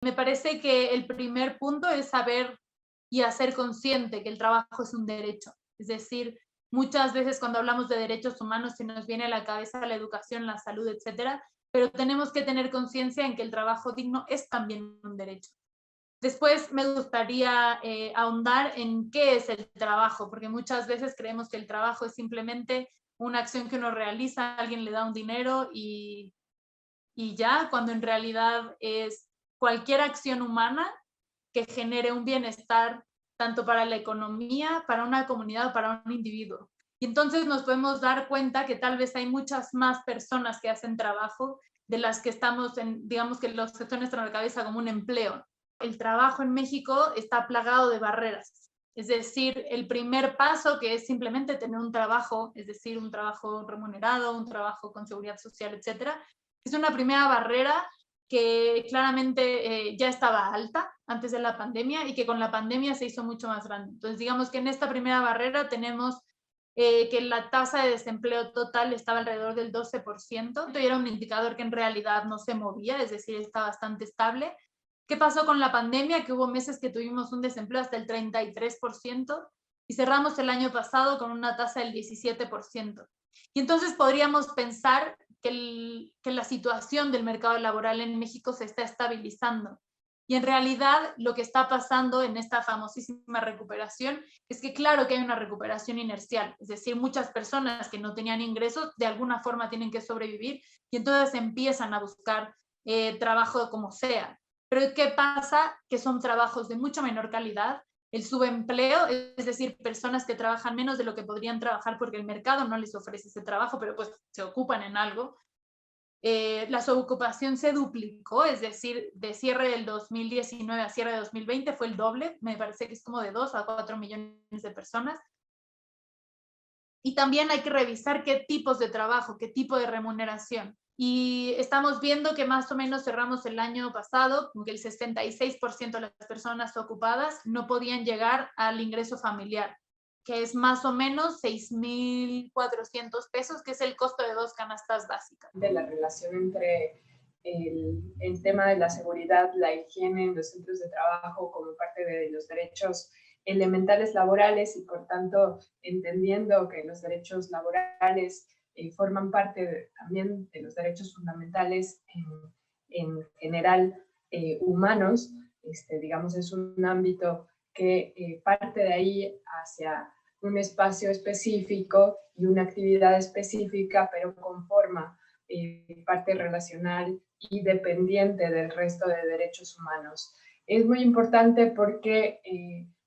Me parece que el primer punto es saber y hacer consciente que el trabajo es un derecho. Es decir, muchas veces cuando hablamos de derechos humanos se nos viene a la cabeza la educación, la salud, etcétera, pero tenemos que tener conciencia en que el trabajo digno es también un derecho. Después me gustaría ahondar en qué es el trabajo, porque muchas veces creemos que el trabajo es simplemente una acción que uno realiza, alguien le da un dinero y ya, cuando en realidad es cualquier acción humana que genere un bienestar tanto para la economía, para una comunidad o para un individuo. Y entonces nos podemos dar cuenta que tal vez hay muchas más personas que hacen trabajo de las que estamos en, digamos que los que están en nuestra cabeza como un empleo. El trabajo en México está plagado de barreras. Es decir, el primer paso, que es simplemente tener un trabajo, es decir, un trabajo remunerado, un trabajo con seguridad social, etcétera, es una primera barrera que claramente ya estaba alta antes de la pandemia y que con la pandemia se hizo mucho más grande. Entonces, digamos que en esta primera barrera tenemos que la tasa de desempleo total estaba alrededor del 12% y era un indicador que en realidad no se movía, es decir, está bastante estable. ¿Qué pasó con la pandemia? Que hubo meses que tuvimos un desempleo hasta el 33% y cerramos el año pasado con una tasa del 17%. Y entonces podríamos pensar que la situación del mercado laboral en México se está estabilizando. Y en realidad lo que está pasando en esta famosísima recuperación es que claro que hay una recuperación inercial, es decir, muchas personas que no tenían ingresos de alguna forma tienen que sobrevivir y entonces empiezan a buscar trabajo como sea. Pero ¿qué pasa? Que son trabajos de mucha menor calidad, el subempleo, es decir, personas que trabajan menos de lo que podrían trabajar porque el mercado no les ofrece ese trabajo, pero pues se ocupan en algo. La subocupación se duplicó, es decir, de cierre del 2019 a cierre de 2020 fue el doble, me parece que es como de 2 a 4 millones de personas. Y también hay que revisar qué tipos de trabajo, qué tipo de remuneración. Y estamos viendo que más o menos cerramos el año pasado, que el 66% de las personas ocupadas no podían llegar al ingreso familiar, que es más o menos 6,400 pesos, que es el costo de 2 canastas básicas. De la relación entre el tema de la seguridad, la higiene en los centros de trabajo como parte de los derechos elementales laborales y por tanto entendiendo que los derechos laborales forman parte también de los derechos fundamentales en general humanos, digamos es un ámbito que parte de ahí hacia un espacio específico y una actividad específica, pero conforma parte relacional y dependiente del resto de derechos humanos. Es muy importante porque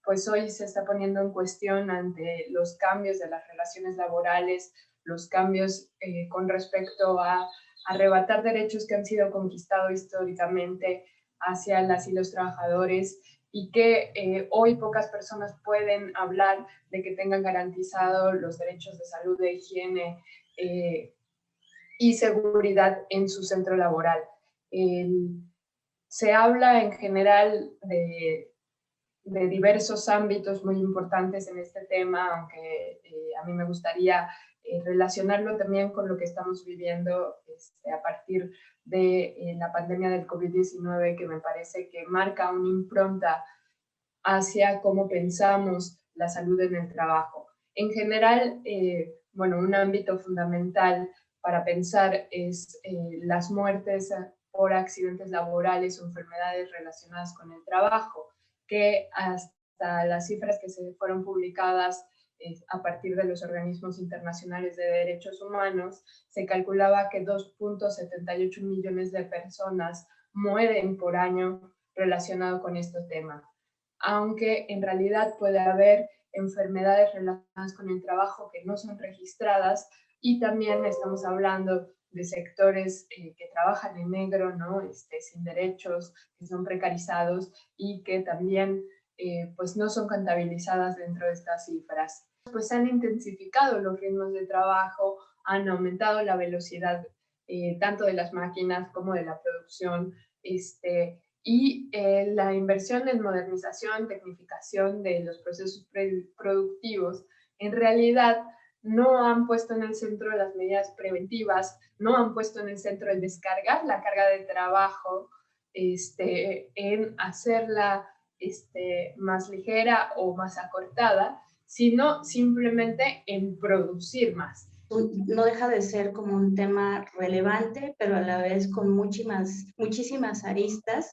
pues hoy se está poniendo en cuestión ante los cambios de las relaciones laborales, los cambios con respecto a arrebatar derechos que han sido conquistados históricamente hacia las y los trabajadores y que hoy pocas personas pueden hablar de que tengan garantizados los derechos de salud, de higiene y seguridad en su centro laboral. Se habla en general de diversos ámbitos muy importantes en este tema, aunque a mí me gustaría relacionarlo también con lo que estamos viviendo a partir de la pandemia del COVID-19, que me parece que marca una impronta hacia cómo pensamos la salud en el trabajo. En general, bueno, un ámbito fundamental para pensar es las muertes por accidentes laborales o enfermedades relacionadas con el trabajo, que hasta las cifras que se fueron publicadas a partir de los organismos internacionales de derechos humanos, se calculaba que 2,78 millones de personas mueren por año relacionado con este tema, aunque en realidad puede haber enfermedades relacionadas con el trabajo que no son registradas y también estamos hablando de sectores que trabajan en negro, ¿no? Sin derechos, que son precarizados y que también pues no son contabilizadas dentro de estas cifras. Pues han intensificado los ritmos de trabajo, han aumentado la velocidad tanto de las máquinas como de la producción, y la inversión en modernización, tecnificación de los procesos productivos, en realidad no han puesto en el centro las medidas preventivas, no han puesto en el centro el descargar la carga de trabajo en hacerla más ligera o más acortada, sino simplemente en producir más. No deja de ser como un tema relevante, pero a la vez con muchísimas aristas,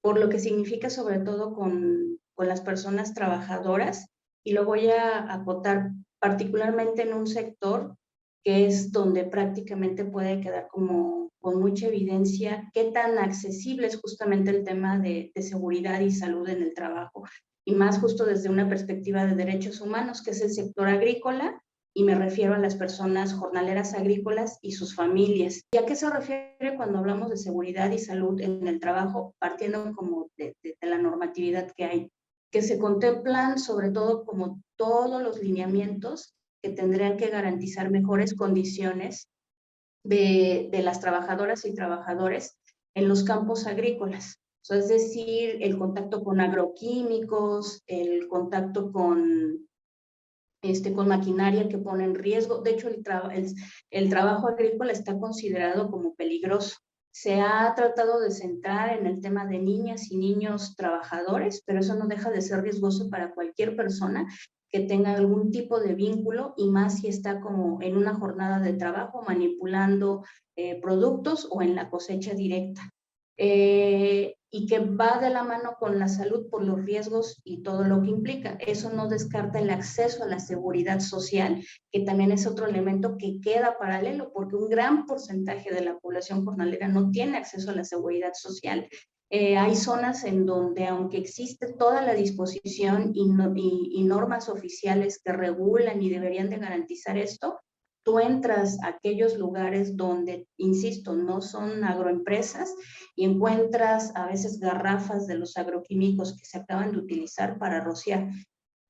por lo que significa sobre todo con las personas trabajadoras. Y lo voy a acotar particularmente en un sector que es donde prácticamente puede quedar como con mucha evidencia qué tan accesible es justamente el tema de seguridad y salud en el trabajo. Y más justo desde una perspectiva de derechos humanos, que es el sector agrícola, y me refiero a las personas jornaleras agrícolas y sus familias. ¿Y a qué se refiere cuando hablamos de seguridad y salud en el trabajo? Partiendo como de la normatividad que hay, que se contemplan sobre todo como todos los lineamientos que tendrían que garantizar mejores condiciones de las trabajadoras y trabajadores en los campos agrícolas. O sea, es decir, el contacto con agroquímicos, el contacto con maquinaria que pone en riesgo. De hecho, el trabajo agrícola está considerado como peligroso. Se ha tratado de centrar en el tema de niñas y niños trabajadores, pero eso no deja de ser riesgoso para cualquier persona que tenga algún tipo de vínculo, y más si está como en una jornada de trabajo manipulando productos o en la cosecha directa. Y que va de la mano con la salud por los riesgos y todo lo que implica. Eso no descarta el acceso a la seguridad social, que también es otro elemento que queda paralelo, porque un gran porcentaje de la población jornalera no tiene acceso a la seguridad social. Hay zonas en donde, aunque existe toda la disposición y normas oficiales que regulan y deberían de garantizar esto, tú entras a aquellos lugares donde, insisto, no son agroempresas, y encuentras a veces garrafas de los agroquímicos que se acaban de utilizar para rociar.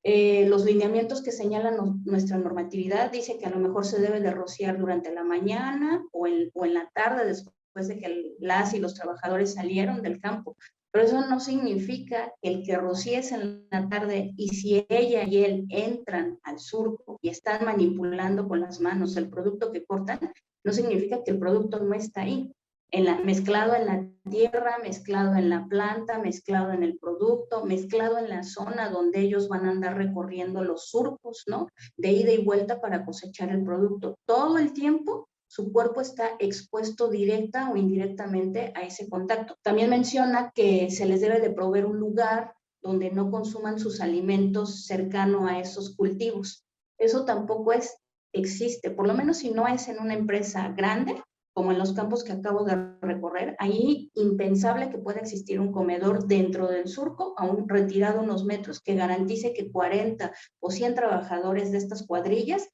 Los lineamientos que señalan nuestra normatividad dice que a lo mejor se debe de rociar durante la mañana o en la tarde, después de que las y los trabajadores salieron del campo. Pero eso no significa que el que rocíes en la tarde, y si ella y él entran al surco y están manipulando con las manos el producto que cortan, no significa que el producto no está ahí. Mezclado en la tierra, mezclado en la planta, mezclado en el producto, mezclado en la zona donde ellos van a andar recorriendo los surcos, ¿no? De ida y vuelta para cosechar el producto. Todo el tiempo su cuerpo está expuesto directa o indirectamente a ese contacto. También menciona que se les debe de proveer un lugar donde no consuman sus alimentos cercano a esos cultivos. Eso tampoco existe, por lo menos si no es en una empresa grande, como en los campos que acabo de recorrer. Ahí impensable que pueda existir un comedor dentro del surco, aún retirado unos metros, que garantice que 40 o 100 trabajadores de estas cuadrillas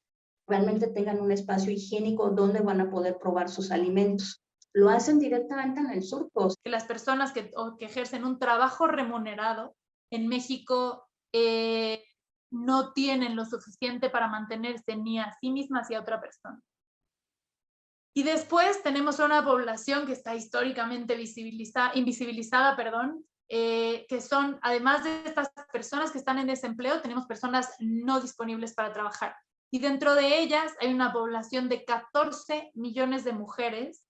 realmente tengan un espacio higiénico donde van a poder probar sus alimentos. Lo hacen directamente en el surco. Que las personas que ejercen un trabajo remunerado en México no tienen lo suficiente para mantenerse ni a sí mismas ni a otra persona. Y después tenemos una población que está históricamente invisibilizada, que son, además de estas personas que están en desempleo, tenemos personas no disponibles para trabajar. Y dentro de ellas hay una población de 14 millones de mujeres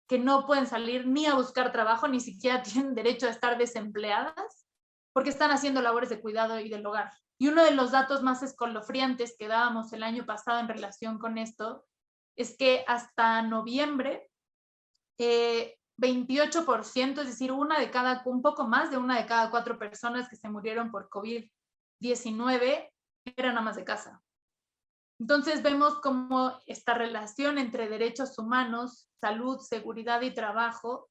que no pueden salir ni a buscar trabajo, ni siquiera tienen derecho a estar desempleadas, porque están haciendo labores de cuidado y del hogar. Y uno de los datos más escalofriantes que dábamos el año pasado en relación con esto es que hasta noviembre, 28%, es decir, un poco más de una de cada 4 personas que se murieron por COVID-19 eran amas de casa. Entonces vemos cómo esta relación entre derechos humanos, salud, seguridad y trabajo,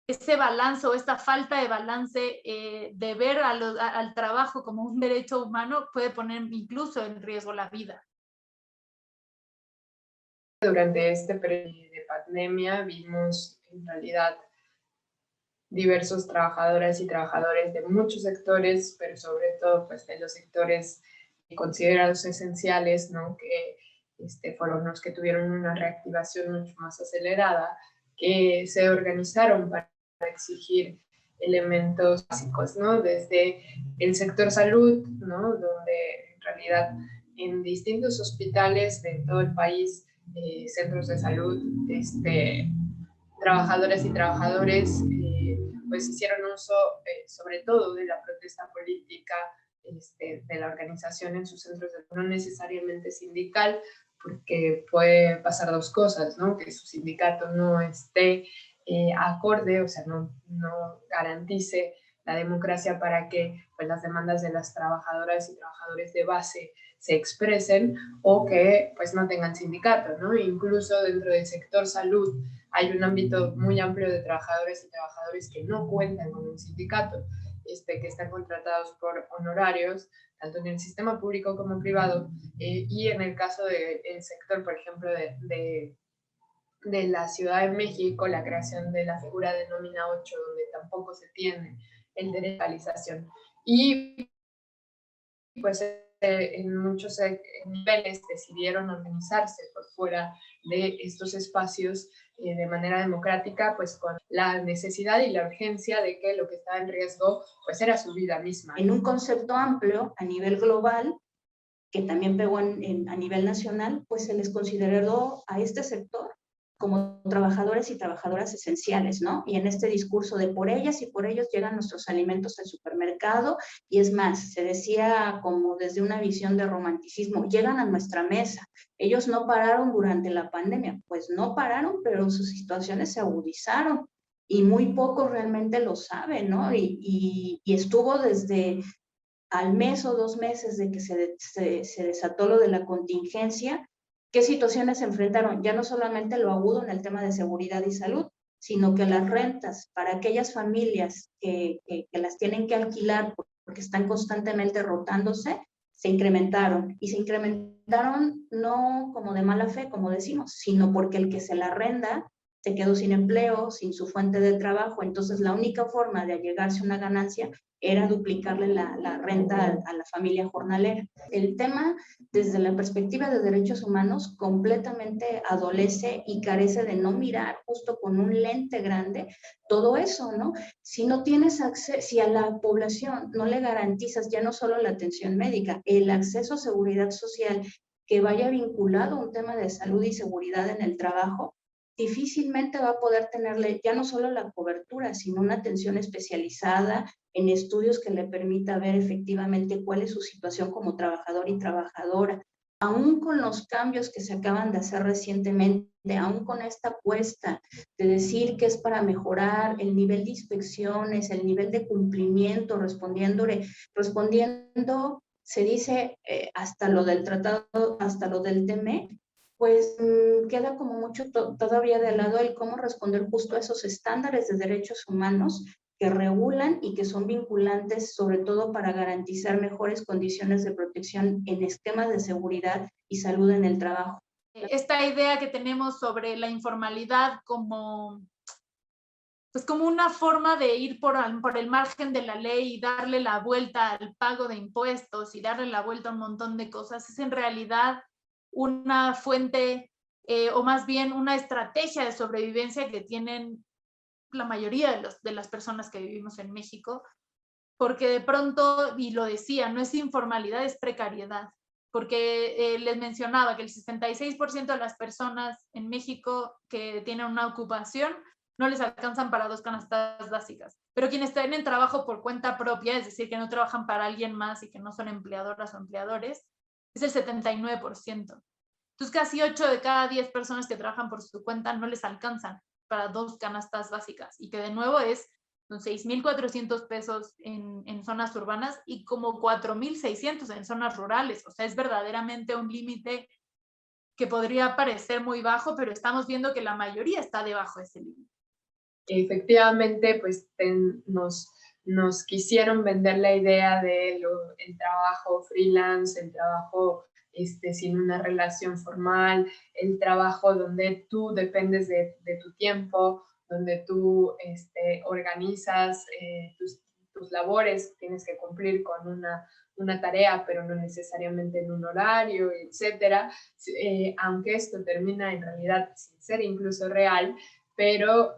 ese balance o esta falta de balance de ver al trabajo como un derecho humano puede poner incluso en riesgo la vida. Durante este periodo de pandemia vimos en realidad diversos trabajadoras y trabajadores de muchos sectores, pero sobre todo pues, de los sectores considerados esenciales, ¿no? Que fueron los que tuvieron una reactivación mucho más acelerada, que se organizaron para exigir elementos básicos, ¿no? Desde el sector salud, ¿no? Donde en realidad en distintos hospitales de todo el país, centros de salud, trabajadores y trabajadores pues hicieron uso sobre todo de la protesta política de la organización en sus centros no necesariamente sindical, porque puede pasar dos cosas, ¿no? Que su sindicato no esté acorde, o sea, no garantice la democracia para que pues, las demandas de las trabajadoras y trabajadores de base se expresen, o que pues no tengan sindicato, ¿no? Incluso dentro del sector salud hay un ámbito muy amplio de trabajadores y trabajadores que no cuentan con un sindicato, que están contratados por honorarios, tanto en el sistema público como privado, y en el caso del sector, por ejemplo, de la Ciudad de México, la creación de la figura de nómina 8, donde tampoco se tiene el de legalización. Y pues en muchos niveles decidieron organizarse por fuera de estos espacios de manera democrática, pues con la necesidad y la urgencia de que lo que estaba en riesgo pues era su vida misma. En un concepto amplio a nivel global, que también pegó a nivel nacional, pues se les consideró a este sector como trabajadores y trabajadoras esenciales, ¿no? Y en este discurso de por ellas y por ellos llegan nuestros alimentos al supermercado, y es más, se decía como desde una visión de romanticismo, llegan a nuestra mesa. Ellos no pararon durante la pandemia, pues no pararon, pero sus situaciones se agudizaron y muy pocos realmente lo saben, ¿no? Y estuvo desde al mes o 2 meses de que se desató lo de la contingencia, ¿qué situaciones se enfrentaron? Ya no solamente lo agudo en el tema de seguridad y salud, sino que las rentas para aquellas familias que las tienen que alquilar porque están constantemente rotándose, se incrementaron. Y se incrementaron no como de mala fe, como decimos, sino porque el que se la arrenda se quedó sin empleo, sin su fuente de trabajo. Entonces, la única forma de allegarse a una ganancia era duplicarle la renta a la familia jornalera. El tema, desde la perspectiva de derechos humanos, completamente adolece y carece de no mirar justo con un lente grande todo eso, ¿no? Si no tienes acceso, si a la población no le garantizas ya no solo la atención médica, el acceso a seguridad social que vaya vinculado a un tema de salud y seguridad en el trabajo, difícilmente va a poder tenerle ya no solo la cobertura, sino una atención especializada en estudios que le permita ver efectivamente cuál es su situación como trabajador y trabajadora. Aún con los cambios que se acaban de hacer recientemente, aún con esta apuesta de decir que es para mejorar el nivel de inspecciones, el nivel de cumplimiento, respondiendo, se dice hasta lo del tratado, hasta lo del TME, pues queda como mucho todavía de lado el cómo responder justo a esos estándares de derechos humanos que regulan y que son vinculantes, sobre todo para garantizar mejores condiciones de protección en esquemas de seguridad y salud en el trabajo. Esta idea que tenemos sobre la informalidad como una forma de ir por el margen de la ley y darle la vuelta al pago de impuestos y darle la vuelta a un montón de cosas, es en realidad una fuente o más bien una estrategia de sobrevivencia que tienen la mayoría de las personas que vivimos en México, porque de pronto, y lo decía, no es informalidad, es precariedad, porque les mencionaba que el 66% de las personas en México que tienen una ocupación no les alcanzan para 2 canastas básicas, pero quienes están en trabajo por cuenta propia, es decir, que no trabajan para alguien más y que no son empleadoras o empleadores, es el 79%. Entonces, casi 8 de cada 10 personas que trabajan por su cuenta no les alcanzan para 2 canastas básicas, y que de nuevo son 6,400 pesos en zonas urbanas y como 4,600 en zonas rurales. O sea, es verdaderamente un límite que podría parecer muy bajo, pero estamos viendo que la mayoría está debajo de ese límite. Efectivamente, pues nos quisieron vender la idea de el trabajo freelance, el trabajo sin una relación formal, el trabajo donde tú dependes de tu tiempo, donde tú organizas tus labores, tienes que cumplir con una tarea, pero no necesariamente en un horario, etcétera. Aunque esto termina en realidad sin ser incluso real, pero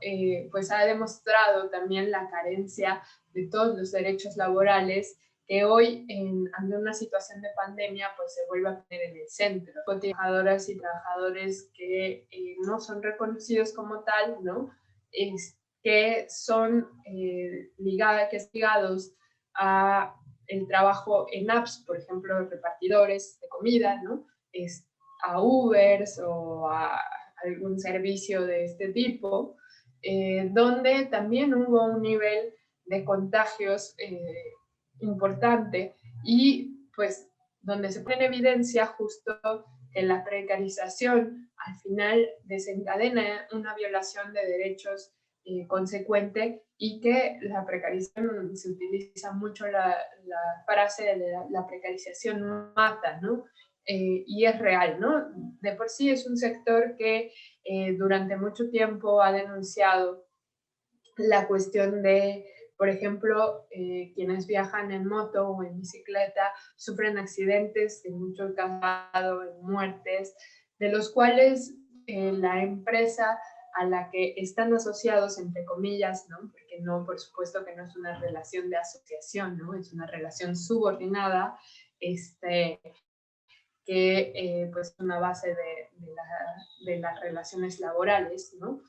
pues ha demostrado también la carencia de todos los derechos laborales que hoy, ante una situación de pandemia, pues se vuelve a poner en el centro. Con trabajadoras y trabajadores que no son reconocidos como tal, ¿no? que son ligados a el trabajo en apps, por ejemplo, repartidores de comida, ¿no? A Ubers o a algún servicio de este tipo, donde también hubo un nivel de contagios importante y pues donde se pone en evidencia justo que la precarización al final desencadena una violación de derechos consecuente, y que la precarización, se utiliza mucho la frase de la precarización mata, ¿no? Y es real, ¿no? De por sí es un sector que durante mucho tiempo ha denunciado la cuestión de, por ejemplo, quienes viajan en moto o en bicicleta sufren accidentes, en muchos casos en muertes, de los cuales la empresa a la que están asociados, entre comillas, ¿no? Porque no, por supuesto que no es una relación de asociación, ¿no? Es una relación subordinada, que pues es una base de las relaciones laborales, ¿no?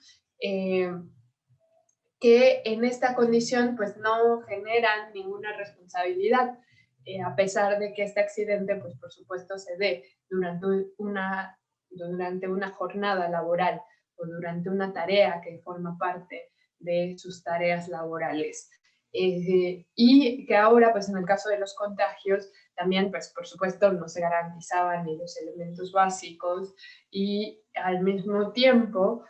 Que en esta condición pues no generan ninguna responsabilidad, a pesar de que este accidente pues por supuesto se dé durante una jornada laboral o durante una tarea que forma parte de sus tareas laborales. Y que ahora pues en el caso de los contagios también pues por supuesto no se garantizaban ni los elementos básicos, y al mismo tiempo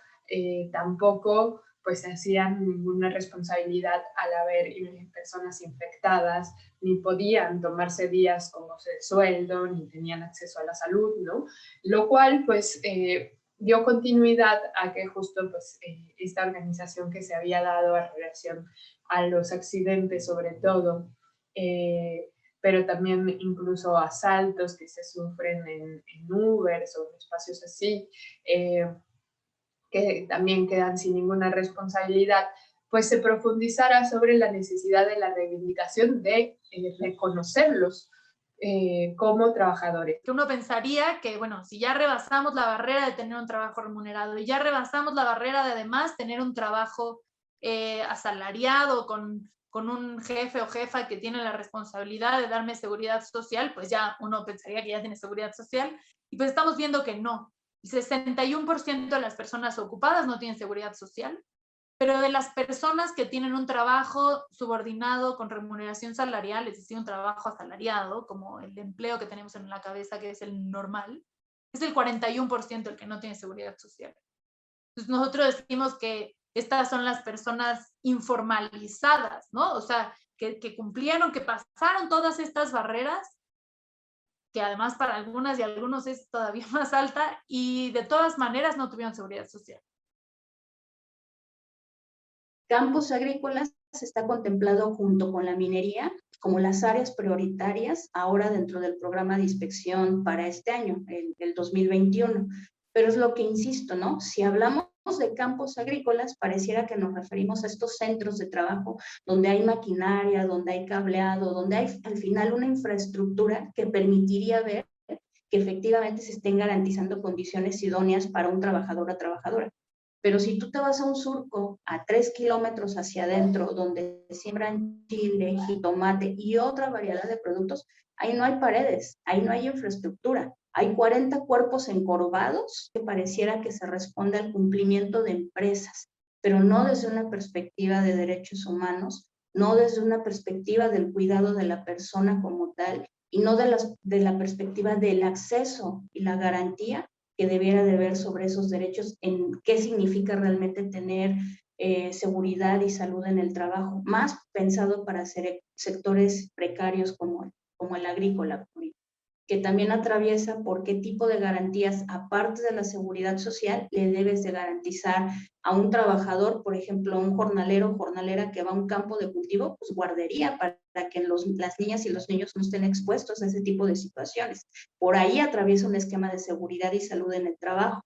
tampoco pues se hacían ninguna responsabilidad al haber personas infectadas, ni podían tomarse días como de sueldo, ni tenían acceso a la salud, ¿no? Lo cual pues dio continuidad a que justo pues esta organización que se había dado en relación a los accidentes sobre todo, pero también incluso asaltos que se sufren en Ubers o en espacios así, que también quedan sin ninguna responsabilidad, pues se profundizara sobre la necesidad de la reivindicación de reconocerlos como trabajadores. Que uno pensaría que, bueno, si ya rebasamos la barrera de tener un trabajo remunerado y ya rebasamos la barrera de además tener un trabajo asalariado con un jefe o jefa que tiene la responsabilidad de darme seguridad social, pues ya uno pensaría que ya tiene seguridad social, y pues estamos viendo que no. El 61% de las personas ocupadas no tienen seguridad social, pero de las personas que tienen un trabajo subordinado con remuneración salarial, es decir, un trabajo asalariado, como el empleo que tenemos en la cabeza, que es el normal, es el 41% el que no tiene seguridad social. Entonces nosotros decimos que estas son las personas informalizadas, ¿no? O sea, que cumplieron, que pasaron todas estas barreras, que además para algunas y algunos es todavía más alta, y de todas maneras no tuvieron seguridad social. Campos agrícolas está contemplado junto con la minería como las áreas prioritarias ahora dentro del programa de inspección para este año, el 2021. Pero es lo que insisto, ¿no? Si hablamos de campos agrícolas, pareciera que nos referimos a estos centros de trabajo donde hay maquinaria, donde hay cableado, donde hay al final una infraestructura que permitiría ver que efectivamente se estén garantizando condiciones idóneas para un trabajador o trabajadora. Pero si tú te vas a un surco a 3 kilómetros hacia adentro, donde siembran chile, jitomate y otra variedad de productos, ahí no hay paredes, ahí no hay infraestructura. Hay 40 cuerpos encorvados que pareciera que se responde al cumplimiento de empresas, pero no desde una perspectiva de derechos humanos, no desde una perspectiva del cuidado de la persona como tal, y no de la perspectiva del acceso y la garantía que debiera de ver sobre esos derechos, en qué significa realmente tener seguridad y salud en el trabajo, más pensado para sectores precarios como el agrícola, que también atraviesa por qué tipo de garantías, aparte de la seguridad social, le debes de garantizar a un trabajador, por ejemplo, un jornalero o jornalera que va a un campo de cultivo, pues guardería para que las niñas y los niños no estén expuestos a ese tipo de situaciones. Por ahí atraviesa un esquema de seguridad y salud en el trabajo.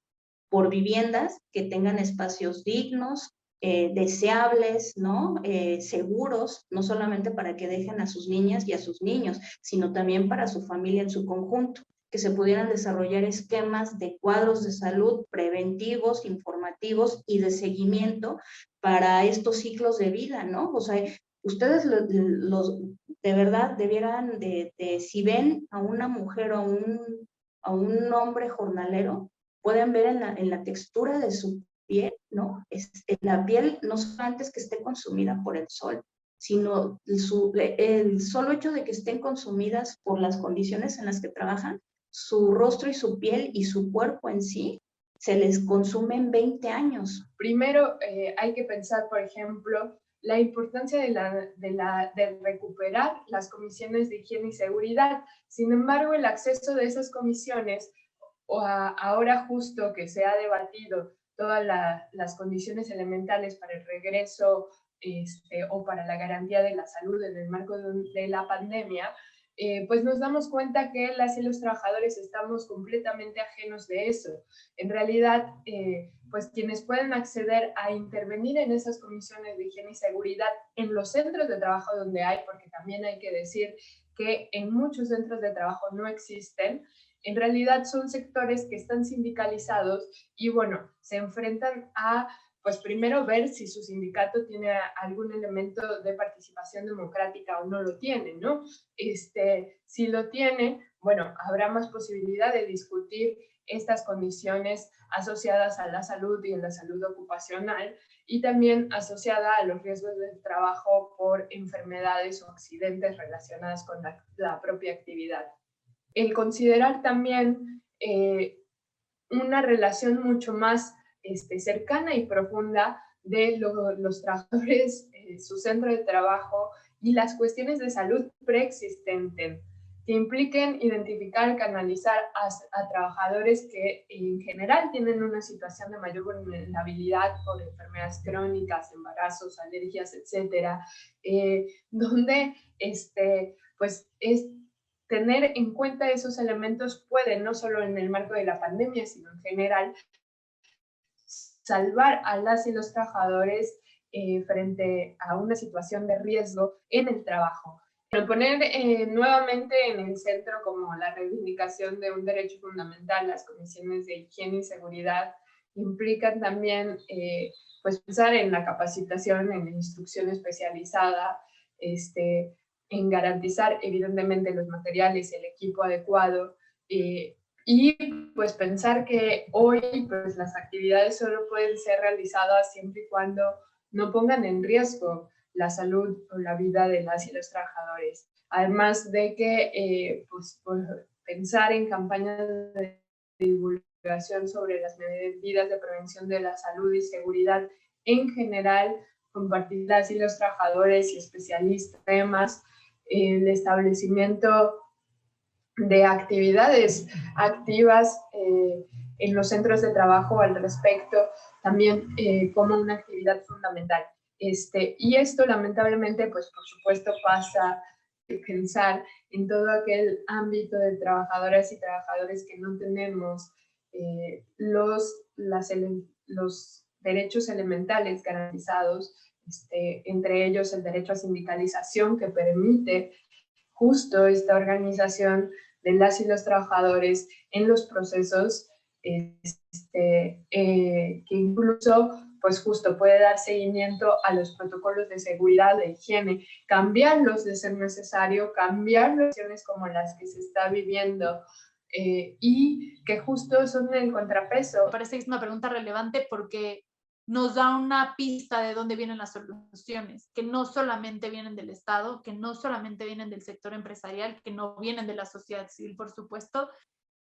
Por viviendas que tengan espacios dignos, deseables, ¿no? Seguros, no solamente para que dejen a sus niñas y a sus niños, sino también para su familia en su conjunto. que se pudieran desarrollar esquemas de cuadros de salud preventivos, informativos y de seguimiento para estos ciclos de vida, ¿no? O sea, ustedes de verdad debieran si ven a una mujer o a un hombre jornalero, pueden ver en la textura de su piel, ¿no? La piel no solamente es que esté consumida por el sol, sino el solo hecho de que estén consumidas por las condiciones en las que trabajan, su rostro y su piel y su cuerpo en sí se les consume en 20 años. Primero, hay que pensar, por ejemplo, la importancia de recuperar las comisiones de higiene y seguridad. Sin embargo, el acceso de esas comisiones, ahora justo que se ha debatido todas las condiciones elementales para el regreso o para la garantía de la salud en el marco de la pandemia, pues nos damos cuenta que las y los trabajadores estamos completamente ajenos de eso. En realidad, pues quienes pueden acceder a intervenir en esas comisiones de higiene y seguridad en los centros de trabajo donde hay, porque también hay que decir que en muchos centros de trabajo no existen, en realidad son sectores que están sindicalizados y bueno, se enfrentan a pues primero ver si su sindicato tiene algún elemento de participación democrática o no lo tiene, ¿no? Si lo tiene, bueno, habrá más posibilidad de discutir estas condiciones asociadas a la salud y a la salud ocupacional y también asociada a los riesgos del trabajo por enfermedades o accidentes relacionados con la propia actividad. El considerar también una relación mucho más cercana y profunda de los trabajadores, su centro de trabajo y las cuestiones de salud preexistentes que impliquen identificar, canalizar a trabajadores que en general tienen una situación de mayor vulnerabilidad por enfermedades crónicas, embarazos, alergias, etcétera, donde pues es tener en cuenta esos elementos puede, no solo en el marco de la pandemia, sino en general, salvar a las y los trabajadores frente a una situación de riesgo en el trabajo. Pero poner nuevamente en el centro como la reivindicación de un derecho fundamental, las comisiones de higiene y seguridad implican también pues pensar en la capacitación, en la instrucción especializada, en garantizar evidentemente los materiales, el equipo adecuado, y pues pensar que hoy pues las actividades solo pueden ser realizadas siempre y cuando no pongan en riesgo la salud o la vida de las y los trabajadores. Además de que pues pensar en campañas de divulgación sobre las medidas de prevención de la salud y seguridad en general, compartir las y los trabajadores y especialistas temas, el establecimiento de actividades activas en los centros de trabajo al respecto, también como una actividad fundamental. Y esto lamentablemente, pues por supuesto pasa de pensar en todo aquel ámbito de trabajadoras y trabajadores que no tenemos los derechos elementales garantizados, entre ellos el derecho a sindicalización que permite justo esta organización de las y los trabajadores en los procesos que incluso pues justo puede dar seguimiento a los protocolos de seguridad, de higiene, cambiarlos de ser necesario, cambiar situaciones como las que se está viviendo y que justo son el contrapeso. Me parece que es una pregunta relevante porque nos da una pista de dónde vienen las soluciones, que no solamente vienen del Estado, que no solamente vienen del sector empresarial, que no vienen de la sociedad civil, por supuesto,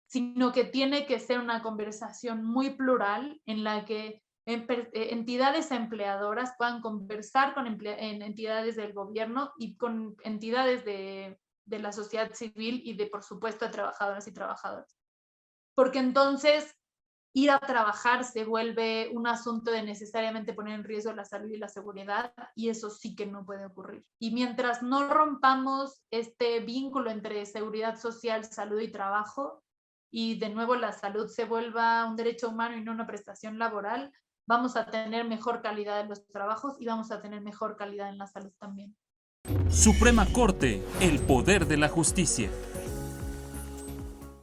sino que tiene que ser una conversación muy plural en la que entidades empleadoras puedan conversar con entidades del gobierno y con entidades de la sociedad civil y de, por supuesto, de trabajadoras y trabajadores. Porque entonces ir a trabajar se vuelve un asunto de necesariamente poner en riesgo la salud y la seguridad, y eso sí que no puede ocurrir. Y mientras no rompamos este vínculo entre seguridad social, salud y trabajo, y de nuevo la salud se vuelva un derecho humano y no una prestación laboral, vamos a tener mejor calidad en los trabajos y vamos a tener mejor calidad en la salud también. Suprema Corte, el poder de la justicia.